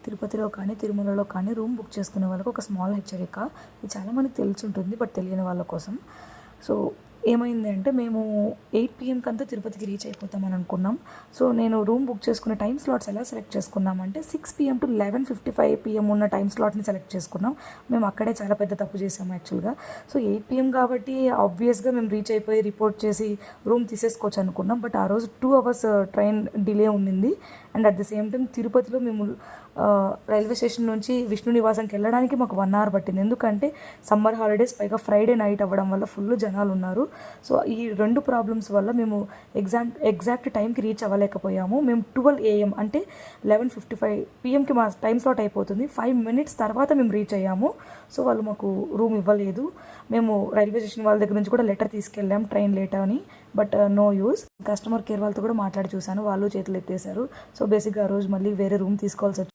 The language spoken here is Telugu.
తిరుపతిలో కానీ తిరుమలలో కానీ రూమ్ బుక్ చేసుకునే వాళ్ళకి ఒక స్మాల్ హెచ్చరిక. ఇది చాలామందికి తెలిసి ఉంటుంది, బట్ తెలియని వాళ్ళ కోసం. సో ఏమైంది అంటే మేము 8 PM అంతా తిరుపతికి రీచ్ అయిపోతామని అనుకున్నాం. సో నేను రూమ్ బుక్ చేసుకునే టైం స్లాట్స్ ఎలా సెలెక్ట్ చేసుకున్నామంటే 6 PM to 11:55 PM ఉన్న టైం స్లాట్ని సెలెక్ట్ చేసుకున్నాం. మేము అక్కడే చాలా పెద్ద తప్పు చేసాము యాక్చువల్గా. సో 8 PM కాబట్టి ఆబ్వియస్గా మేము రీచ్ అయిపోయి రిపోర్ట్ చేసి రూమ్ తీసేసుకోవచ్చు అనుకున్నాం. బట్ ఆ రోజు 2 hours ట్రైన్ డిలే ఉండింది. And at the same time తిరుపతిలో మేము రైల్వే స్టేషన్ నుంచి విష్ణు నివాసంకి వెళ్ళడానికి మాకు 1 hour పట్టింది. ఎందుకంటే సమ్మర్ హాలిడేస్, పైగా ఫ్రైడే నైట్ అవ్వడం వల్ల ఫుల్ జనాలు ఉన్నారు. సో ఈ 2 ప్రాబ్లమ్స్ వల్ల మేము ఎగ్జాక్ట్ టైంకి రీచ్ అవ్వలేకపోయాము. మేము 12 AM అంటే 11:55 PMకి మా టైం స్లాట్ అయిపోతుంది. 5 minutes తర్వాత మేము రీచ్ అయ్యాము. సో వాళ్ళు మాకు రూమ్ ఇవ్వలేదు. మేము రైల్వే స్టేషన్ వాళ్ళ దగ్గర నుంచి కూడా లెటర్ తీసుకెళ్ళాం ట్రైన్ లేట్ అని, but no use. Customer care వాళ్ళతో కూడా మాట్లాడి చూశాను, వాళ్ళు చేతులు ఎత్తేసారు. సో బేసిక్గా ఆ రోజు మళ్ళీ వేరే రూమ్ తీసుకోవాల్సి వచ్చింది.